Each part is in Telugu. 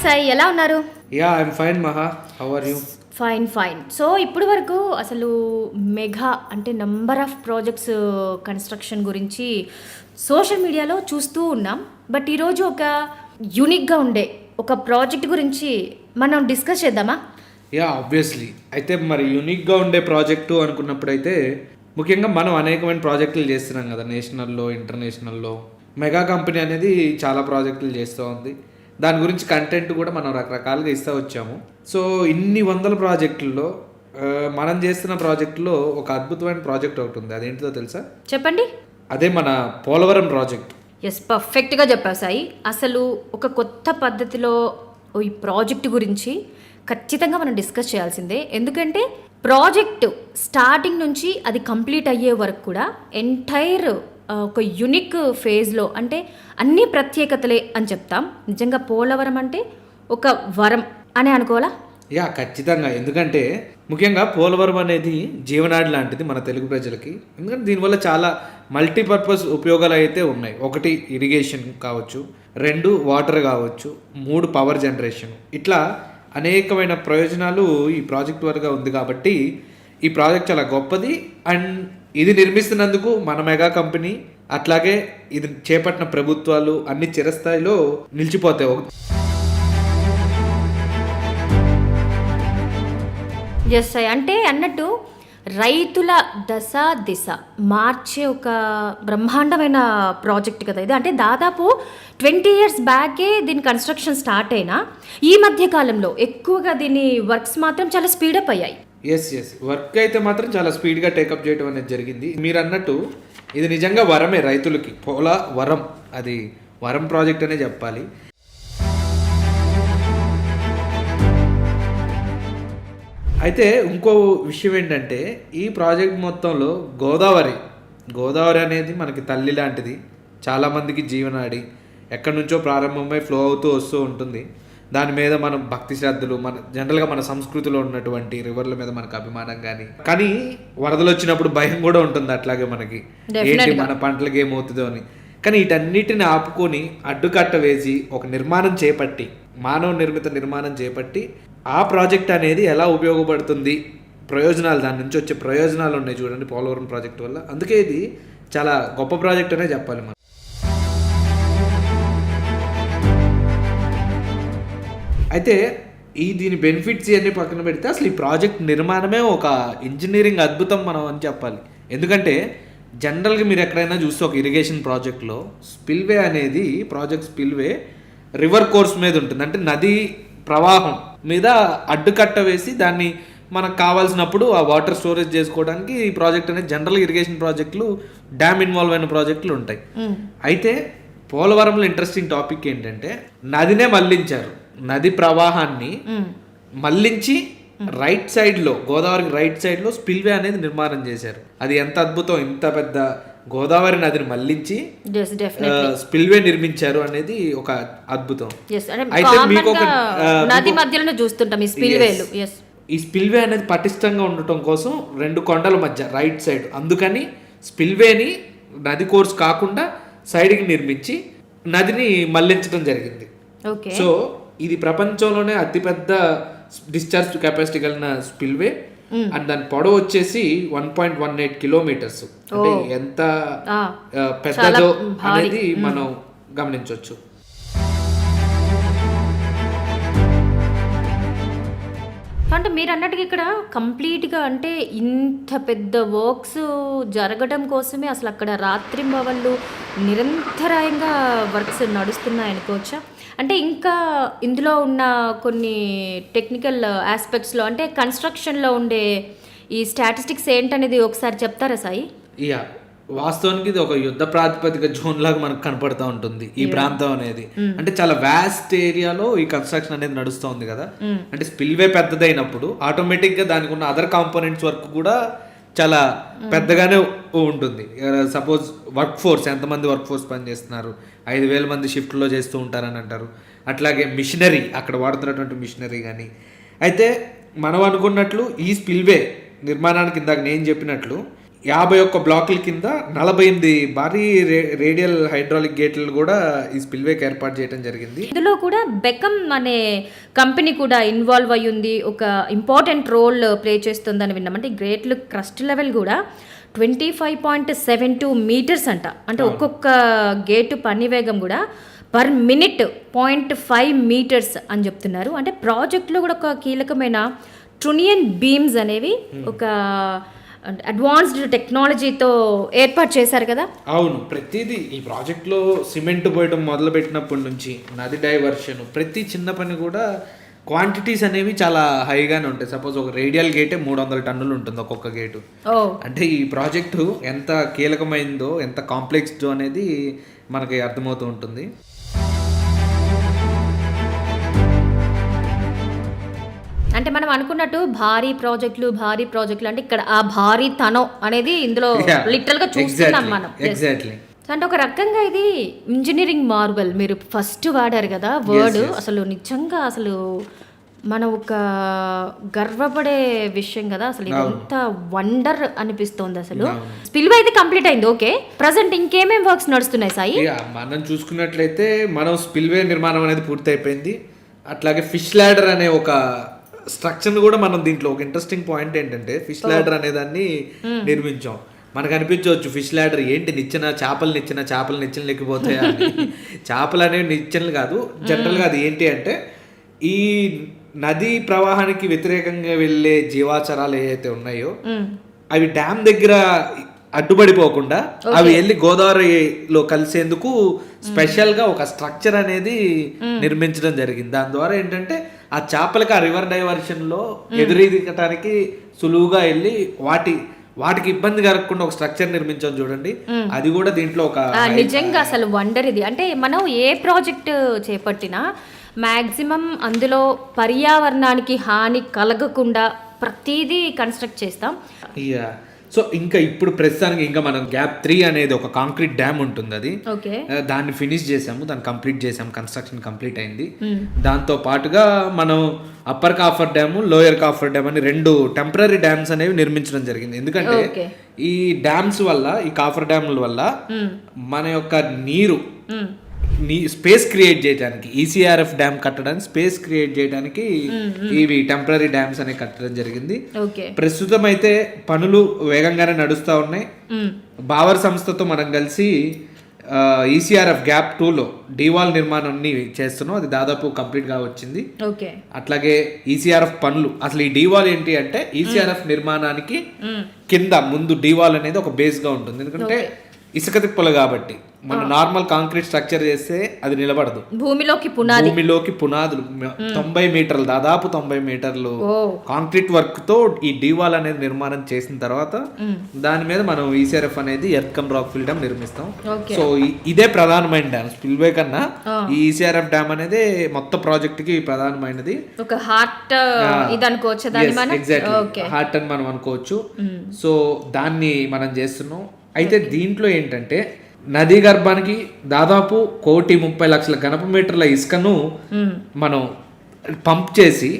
సాయి, ఎలా ఉన్నారు? I'm fine Maha. How are you? Fine. So ఇప్పటి వరకు అసలు మెగా అంటే నంబర్ ఆఫ్ ప్రాజెక్ట్స్ కన్స్ట్రక్షన్ గురించి సోషల్ మీడియాలో చూస్తూ ఉన్నాం. బట్ ఈరోజు ఒక యూనిక్గా ఉండే ఒక ప్రాజెక్ట్ గురించి మనం డిస్కస్ చేద్దామా? ఆబ్వియస్లీ. అయితే మరి యూనిక్గా ఉండే ప్రాజెక్టు అనుకున్నప్పుడైతే ముఖ్యంగా మనం అనేకమైన ప్రాజెక్టులు చేస్తున్నాం కదా, నేషనల్లో ఇంటర్నేషనల్లో. మెగా కంపెనీ అనేది చాలా ప్రాజెక్టులు చేస్తూ ఉంది. దాని గురించి కంటెంట్ కూడా మనం రకరకాలుగా ఇస్తూ వచ్చాము. సో ఇన్ని వందల ప్రాజెక్టుల్లో మనం చేస్తున్న ప్రాజెక్టులో ఒక అద్భుతమైన ప్రాజెక్ట్ ఒకటి ఉంది. అదేంటిదో తెలుసా? చెప్పండి. అదే మన పోలవరం ప్రాజెక్ట్. ఎస్, పర్ఫెక్ట్గా చెప్పావు సాయి. అసలు ఒక కొత్త పద్ధతిలో ఈ ప్రాజెక్ట్ గురించి ఖచ్చితంగా మనం డిస్కస్ చేయాల్సిందే. ఎందుకంటే ప్రాజెక్టు స్టార్టింగ్ నుంచి అది కంప్లీట్ అయ్యే వరకు కూడా ఎంటైర్ ఒక యునిక్ ఫేజ్లో, అంటే అన్ని ప్రత్యేకతలే అని చెప్తాం. నిజంగా పోలవరం అంటే ఒక వరం అని అనుకోవాలా? ఖచ్చితంగా. ఎందుకంటే ముఖ్యంగా పోలవరం అనేది జీవనాడి లాంటిది మన తెలుగు ప్రజలకి. ఎందుకంటే దీనివల్ల చాలా మల్టీపర్పస్ ఉపయోగాలు అయితే ఉన్నాయి. ఒకటి ఇరిగేషన్ కావచ్చు, 2 వాటర్ కావచ్చు, 3 పవర్ జనరేషన్. ఇట్లా అనేకమైన ప్రయోజనాలు ఈ ప్రాజెక్ట్ వరకు ఉంది. కాబట్టి ఈ ప్రాజెక్ట్ చాలా గొప్పది. అండ్ ఇది నిర్మిస్తున్నందుకు మన మెగా కంపెనీ, అట్లాగే ఇది చేపట్టిన ప్రభుత్వాలు అన్ని చిరస్థాయిలో నిలిచిపోతాయి. ఎస్, అంటే అన్నట్టు రైతుల దశ దిశ మార్చే ఒక బ్రహ్మాండమైన ప్రాజెక్ట్ కదా ఇది. అంటే దాదాపు 20 years బ్యాకే దీని కన్స్ట్రక్షన్ స్టార్ట్ అయినా ఈ మధ్య కాలంలో ఎక్కువగా దీని వర్క్స్ మాత్రం చాలా స్పీడప్ అయ్యాయి. ఎస్ వర్క్ అయితే మాత్రం చాలా స్పీడ్గా టేకప్ చేయడం అనేది జరిగింది. మీరు అన్నట్టు ఇది నిజంగా వరమే రైతులకి. వరం, అది వరం ప్రాజెక్ట్ అనే చెప్పాలి. అయితే ఇంకో విషయం ఏంటంటే ఈ ప్రాజెక్ట్ మొత్తంలో గోదావరి అనేది మనకి తల్లి లాంటిది. చాలామందికి జీవనాడి, ఎక్కడి నుంచో ప్రారంభమై ఫ్లో అవుతూ వస్తూ ఉంటుంది. దాని మీద మనం భక్తి శ్రద్ధలు, జనరల్గా మన సంస్కృతిలో ఉన్నటువంటి రివర్ల మీద మనకు అభిమానం కానీ వరదలు వచ్చినప్పుడు భయం కూడా ఉంటుంది. అట్లాగే మనకి ఏంటి మన పంటలకి ఏమవుతుందో అని. కానీ వీటన్నిటిని ఆపుకొని అడ్డుకట్ట వేసి ఒక నిర్మాణం చేపట్టి, మానవ నిర్మిత నిర్మాణం చేపట్టి ఆ ప్రాజెక్ట్ అనేది ఎలా ఉపయోగపడుతుంది, ప్రయోజనాలు, దాని నుంచి వచ్చే ప్రయోజనాలు ఉన్నాయి చూడండి పోలవరం ప్రాజెక్ట్ వల్ల. అందుకే ఇది చాలా గొప్ప ప్రాజెక్ట్ అనే చెప్పాలి మనం. అయితే దీని బెనిఫిట్స్ ఇవన్నీ పక్కన పెడితే అసలు ఈ ప్రాజెక్ట్ నిర్మాణమే ఒక ఇంజనీరింగ్ అద్భుతం మనం అని చెప్పాలి. ఎందుకంటే జనరల్గా మీరు ఎక్కడైనా చూస్తే ఒక ఇరిగేషన్ ప్రాజెక్ట్లో స్పిల్వే అనేది స్పిల్వే రివర్ కోర్స్ మీద ఉంటుంది. అంటే నది ప్రవాహం మీద అడ్డుకట్ట వేసి దాన్ని మనకు కావాల్సినప్పుడు ఆ వాటర్ స్టోరేజ్ చేసుకోవడానికి ఈ ప్రాజెక్ట్ అనేది జనరల్ ఇరిగేషన్ ప్రాజెక్టులు, డ్యామ్ ఇన్వాల్వ్ అయిన ప్రాజెక్టులు ఉంటాయి. అయితే పోలవరంలో ఇంట్రెస్టింగ్ టాపిక్ ఏంటంటే నదినే మళ్లించారు. నది ప్రవాహాన్ని మళ్లించి రైట్ సైడ్లో, గోదావరికి రైట్ సైడ్లో స్పిల్వే అనేది నిర్మాణం చేశారు. అది ఎంత అద్భుతం! ఇంత పెద్ద గోదావరి నదిని మళ్లించి స్పిల్వే నిర్మించారు అనేది ఒక అద్భుతం. అయితే మీకు నది మధ్యలో చూస్తుంటాం ఈ స్పిల్వే అనేది పటిష్టంగా ఉండటం కోసం 2 కొండల మధ్య రైట్ సైడ్, అందుకని స్పిల్వేని నది కోర్స్ కాకుండా సైడ్కి నిర్మించి నదిని మళ్లించడం జరిగింది. సో ఇది ప్రపంచంలోనే అతిపెద్ద డిశ్చార్జ్ కెపాసిటీ కలిగిన స్పిల్వే. అండ్ దాని పొడవు వచ్చేసి 1.18 కిలోమీటర్స్. అంటే ఎంత పెద్దదో అనేది మనం గమనించవచ్చు. అంటే మీరు అన్నట్టుగా ఇక్కడ కంప్లీట్గా అంటే ఇంత పెద్ద వర్క్స్ జరగడం కోసమే అసలు అక్కడ రాత్రింబవళ్ళు నిరంతరాయంగా వర్క్స్ నడుస్తున్నాయి అనుకోవచ్చా? అంటే ఇంకా ఇందులో ఉన్న కొన్ని టెక్నికల్ ఆస్పెక్ట్స్లో, అంటే కన్స్ట్రక్షన్లో ఉండే ఈ స్టాటిస్టిక్స్ ఏంటనేది ఒకసారి చెప్తారా సాయి? వాస్తవానికి ఇది ఒక యుద్ధ ప్రాతిపదిక జోన్ లాగా మనకు కనపడుతూ ఉంటుంది ఈ ప్రాంతం అనేది. అంటే చాలా వాస్ట్ ఏరియాలో ఈ కన్స్ట్రక్షన్ అనేది నడుస్తూ ఉంది కదా. అంటే స్పిల్వే పెద్దదైనప్పుడు ఆటోమేటిక్గా దానికి ఉన్న అదర్ కాంపోనెంట్స్ వర్క్ కూడా చాలా పెద్దగానే ఉంటుంది. సపోజ్ వర్క్ ఫోర్స్, ఎంతమంది వర్క్ ఫోర్స్ పనిచేస్తున్నారు, 5,000 మంది షిఫ్ట్లో చేస్తూ ఉంటారని అంటారు. అట్లాగే మిషనరీ, అక్కడ వాడుతున్నటువంటి మిషనరీ కానీ. అయితే మనం అనుకున్నట్లు ఈ స్పిల్వే నిర్మాణానికి ఇందాక నేను చెప్పినట్లు 51 బ్లాకుల కింద 48 భారీ రేడియల్ హైడ్రాలిక్ గేట్లు కూడా ఈ స్పిల్వేకి ఏర్పాటు చేయడం జరిగింది. ఇందులో కూడా బెకమ్ అనే కంపెనీ కూడా ఇన్వాల్వ్ అయ్యి ఉంది, ఒక ఇంపార్టెంట్ రోల్ ప్లే చేస్తుందని విన్నాం. అంటే గ్రేట్లు క్రస్ట్ లెవెల్ కూడా 25.72 మీటర్స్ అంట. అంటే ఒక్కొక్క గేటు పని వేగం కూడా పర్ మినిట్ 0.5 మీటర్స్ అని చెప్తున్నారు. అంటే ప్రాజెక్ట్లో కూడా ఒక కీలకమైన ట్రునియన్ బీమ్స్ అనేవి ఒక అడ్వాన్స్డ్ టెక్నాలజీతో ఏర్పాటు చేశారు కదా. అవును, ప్రతిదీ ఈ ప్రాజెక్ట్లో సిమెంట్ పోయడం మొదలు పెట్టినప్పటి నుంచి నది డైవర్షన్ ప్రతి చిన్న పని కూడా క్వాంటిటీస్ అనేవి చాలా హైగానే ఉంటాయి. సపోజ్ ఒక రేడియల్ గేటే 300 టన్నులు ఉంటుంది ఒక్కొక్క గేటు. అంటే ఈ ప్రాజెక్టు ఎంత కీలకమైందో ఎంత కాంప్లెక్స్దో అనేది మనకి అర్థమవుతూ ఉంటుంది. అంటే మనం అనుకున్నట్టు భారీ ప్రాజెక్టులు అంటే ఇక్కడ ఆ భారీ తనం అనేది ఇందులో లిటరల్ గా చూస్తున్నాం మనం. ఎగ్జాక్ట్లీ. అంటే ఒక రకంగా ఇది ఇంజనీరింగ్ మార్వెల్ మీరు ఫస్ట్ వాడారు కదా వర్డ్. అసలు నిజంగా అసలు మనం ఒక గర్వపడే విషయం కదా. అసలు ఇదంతా వండర్ అనిపిస్తోంది. అసలు స్పిల్వే అయితే కంప్లీట్ అయింది. ఓకే, ప్రజెంట్ ఇంకేమేం వర్క్స్ నడుస్తున్నాయి సాయి? మనం చూసుకున్నట్లయితే మనం స్పిల్వే నిర్మాణం అనేది పూర్తి అయిపోయింది. అట్లాగే ఫిష్ ల్యాడర్ అనే ఒక స్ట్రక్చర్ కూడా మనం దీంట్లో ఒక ఇంట్రెస్టింగ్ పాయింట్ ఏంటంటే ఫిష్ ల్యాడర్ అనే దాన్ని నిర్మించాం. మనకు అనిపించవచ్చు ఫిష్ ల్యాడర్ ఏంటి, చేపలు నిచ్చెన లేకపోతాయా అని. చేపలు అనేవి నిచ్చెనలు కాదు, జనరల్గా అది ఏంటి అంటే ఈ నదీ ప్రవాహానికి వ్యతిరేకంగా వెళ్ళే జీవాచారాలు ఏవైతే ఉన్నాయో అవి డ్యామ్ దగ్గర అడ్డుపడిపోకుండా అవి వెళ్ళి గోదావరిలో కలిసేందుకు స్పెషల్ గా ఒక స్ట్రక్చర్ అనేది నిర్మించడం జరిగింది. దాని ద్వారా ఏంటంటే ఆ చేపలకి ఆ రివర్ డైవర్షన్ లో ఎదురీదటానికి సులువుగా వెళ్ళి వాటికి ఇబ్బంది కలగకుండా ఒక స్ట్రక్చర్ నిర్మించాం చూడండి. అది కూడా దీంట్లో ఒక నిజంగా అసలు వండర్ ఇది. అంటే మనం ఏ ప్రాజెక్ట్ చేపట్టినా మ్యాక్సిమం అందులో పర్యావరణానికి హాని కలగకుండా ప్రతిదీ కన్స్ట్రక్ట్ చేస్తాం. సో ఇంకా ఇప్పుడు ప్రస్తుతానికి ఇంకా మనం గ్యాప్ 3 అనేది ఒక కాంక్రీట్ డ్యామ్ ఉంటుంది. అది దాన్ని ఫినిష్ చేసాము, దాన్ని కంప్లీట్ చేసాము, కన్స్ట్రక్షన్ కంప్లీట్ అయింది. దాంతో పాటుగా మనం upper coffer dam, lower coffer dam అని 2 టెంపరీ డ్యామ్స్ అనేవి నిర్మించడం జరిగింది. ఎందుకంటే ఈ డ్యామ్స్ వల్ల, ఈ కాఫర్ డ్యామ్ల వల్ల మన యొక్క నీరు స్పేస్ క్రియేట్ చేయడానికి, ఈసీఆర్ఎఫ్ డ్యామ్ కట్టడానికి స్పేస్ క్రియేట్ చేయడానికి ఇవి టెంపరీ డ్యామ్స్ అనేవి కట్టడం జరిగింది. ప్రస్తుతం అయితే పనులు వేగంగానే నడుస్తూ ఉన్నాయి. బావర్ సంస్థతో మనం కలిసి ఈసీఆర్ఎఫ్ గ్యాప్ 2లో డీవాల్ నిర్మాణాన్ని చేస్తున్నాం. అది దాదాపు కంప్లీట్ గా వచ్చింది. అట్లాగే ఈసీఆర్ఎఫ్ పనులు, అసలు ఈ డీవాల్ ఏంటి అంటే ఈసీఆర్ఎఫ్ నిర్మాణానికి కింద ముందు డీవాల్ అనేది ఒక బేస్ గా ఉంటుంది. ఎందుకంటే ఇసుక తిప్పలు కాబట్టి మన నార్మల్ కాంక్రీట్ స్ట్రక్చర్ చేస్తే అది నిలబడదు. భూమిలోకి పునాదులు 90 మీటర్లు, దాదాపు 90 మీటర్లు కాంక్రీట్ వర్క్ తో ఈ డీవాల్ అనేది నిర్మాణం చేసిన తర్వాత దాని మీద మనం ఈసీఆర్ఎఫ్ అనేది earth cum rock fill dam నిర్మిస్తాం. సో ఇదే ప్రధానమైన డ్యామ్. స్పిల్వే కన్నా ఈ ఈసీఆర్ఎఫ్ డ్యామ్ అనేది మొత్తం ప్రాజెక్ట్ కి ప్రధానమైనది. ఒక హార్ట్ ఇది అనుకోవచ్చు, ఎగ్జాక్ట్లీ హార్ట్ అని మనం అనుకోవచ్చు. సో దాన్ని మనం చేస్తున్నాం. అయితే దీంట్లో ఏంటంటే నదీ గర్భానికి దాదాపు 1,30,00,000 ఘనపు మీటర్ల ఇసుకను మనం పంప్ చేసి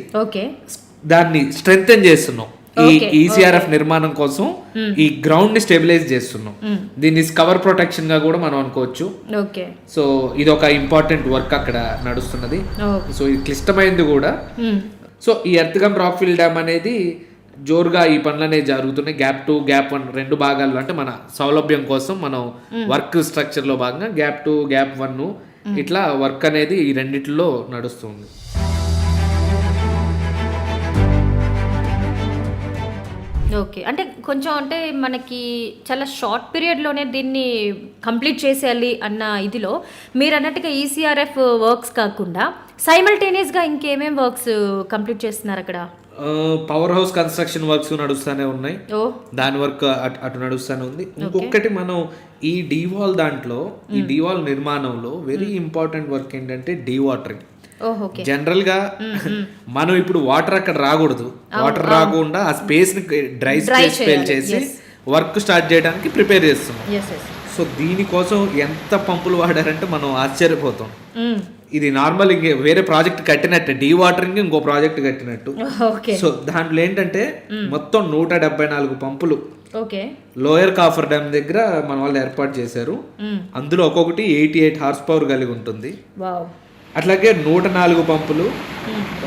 దాన్ని స్ట్రెంగ్తెన్ చేస్తున్నాం. ఈ ఈసీఆర్ఎఫ్ నిర్మాణం కోసం ఈ గ్రౌండ్ ని స్టెబిలైజ్ చేస్తున్నాం. దీన్ని కవర్ ప్రొటెక్షన్ గా కూడా మనం అనుకోవచ్చు. సో ఇది ఒక ఇంపార్టెంట్ వర్క్ అక్కడ నడుస్తున్నది. సో ఇది క్లిష్టమైంది కూడా. సో ఈ earth cum rock fill dam అనేది జోరుగా ఈ పనులు అనేవి జరుగుతున్నాయి. గ్యాప్ 2, గ్యాప్ 1 2 భాగాల్లో. అంటే మన సౌలభ్యం కోసం మనం వర్క్ స్ట్రక్చర్ లో భాగంగా గ్యాప్ 2, గ్యాప్ 1 ఇట్లా వర్క్ అనేది ఈ రెండిట్లో నడుస్తుంది. ఓకే, అంటే కొంచెం అంటే మనకి చాలా షార్ట్ పీరియడ్లోనే దీన్ని కంప్లీట్ చేసేయాలి అన్న ఇదిలో మీరు అన్నట్టుగా ఈసీఆర్ఎఫ్ వర్క్స్ కాకుండా సైమల్టేనియస్గా ఇంకేమేం వర్క్స్ కంప్లీట్ చేస్తున్నారు అక్కడ? పవర్ హౌస్ కన్స్ట్రక్షన్ వర్క్స్ నడుస్తూనే ఉన్నాయి. దాని వర్క్ అటు నడుస్తూనే ఉంది. ఇంకొకటి మనం ఈ డీవాల్ దాంట్లో, ఈ డీవాల్ నిర్మాణంలో వెరీ ఇంపార్టెంట్ వర్క్ ఏంటంటే డీవాటరింగ్. జనరల్ గా మనం ఇప్పుడు వాటర్ అక్కడ రాకూడదు, వాటర్ రాకుండా ఆ స్పేస్ ని డ్రై స్పేస్ ఫిల్ చేసి వర్క్ స్టార్ట్ చేయడానికి ప్రిపేర్ చేస్తున్నాం. సో దీనికోసం ఎంత పంపులు వాడారంటే మనం ఆశ్చర్యపోతాం. ఇది నార్మల్ ఇంకే వేరే ప్రాజెక్ట్ కట్టినట్టే, డీ వాటరింగ్ ఇంకో ప్రాజెక్ట్ కట్టినట్టు. సో దాంట్లో ఏంటంటే మొత్తం 174 పంపులు ఓకే. లోయర్ కాఫర్ డ్యామ్ దగ్గర మన వాళ్ళు ఏర్పాటు చేశారు. అందులో ఒక్కొక్కటి 88 హార్స్ పవర్ కలిగి ఉంటుంది. వావ్. అట్లాగే 104 పంపులు,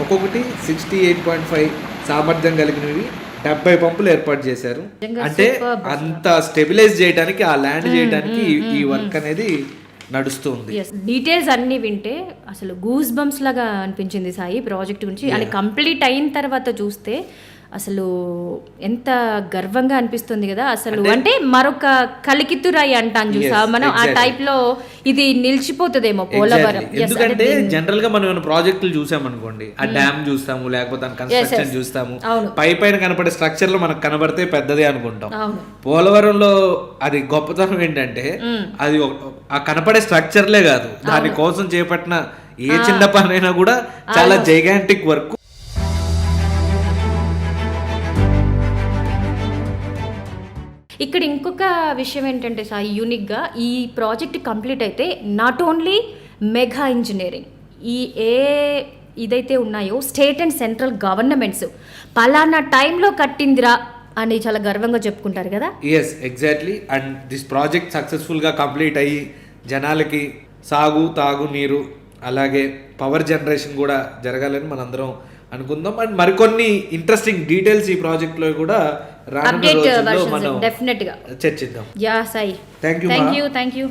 ఒక్కొక్కటి 68.5 సామర్థ్యం కలిగినవి 70 పంపులు ఏర్పాటు చేశారు. అంటే అంత స్టెబిలైజ్ చేయడానికి, ఆ ల్యాండ్ చేయడానికి ఈ వర్క్ అనేది నడుస్తుంది. డీటెయిల్స్ అన్ని వింటే అసలు గూస్ బంప్స్ లాగా అనిపించింది సాయి ప్రాజెక్ట్ గురించి. అని కంప్లీట్ అయిన తర్వాత చూస్తే అసలు ఎంత గర్వంగా అనిపిస్తుంది కదా అసలు. అంటే మరొక కలికితురాయి అంటాను చూసా మనం, ఆ టైప్ లో ఇది నిలిచిపోతుందేమో పోలవరం. ఎందుకంటే జనరల్ గా మనం ప్రాజెక్టులు చూసామనుకోండి, ఆ డ్యామ్ చూస్తాము, లేకపోతే కన్స్ట్రక్షన్ చూస్తాము, పైన కనపడే స్ట్రక్చర్ లో మనకు కనబడితే పెద్దదే అనుకుంటాం. పోలవరంలో అది గొప్పతనం ఏంటంటే అది ఆ కనపడే స్ట్రక్చర్లే కాదు, దాని కోసం చేపట్టిన ఏ చిన్న పని అయినా కూడా చాలా జైగాంటిక్ వర్క్. ఇక్కడ ఇంకొక విషయం ఏంటంటే సాయి, యూనిక్గా ఈ ప్రాజెక్ట్ కంప్లీట్ అయితే నాట్ ఓన్లీ మెగా ఇంజనీరింగ్, ఈ ఇదైతే ఉన్నాయో స్టేట్ అండ్ సెంట్రల్ గవర్నమెంట్స్ పలానా టైంలో కట్టిందిరా అని చాలా గర్వంగా చెప్పుకుంటారు కదా. Yes, exactly. And this project సక్సెస్ఫుల్గా కంప్లీట్ అయ్యి జనాలకి సాగు, తాగు నీరు, అలాగే పవర్ జనరేషన్ కూడా జరగాలని మనందరం అనుకుందాం. అండ్ మరికొన్ని ఇంట్రెస్టింగ్ డీటెయిల్స్ ఈ ప్రాజెక్ట్ లో కూడా రానున్న రోజుల్లో మనం డెఫినెట్ గా చర్చిద్దాం. Yeah Sai, thank you.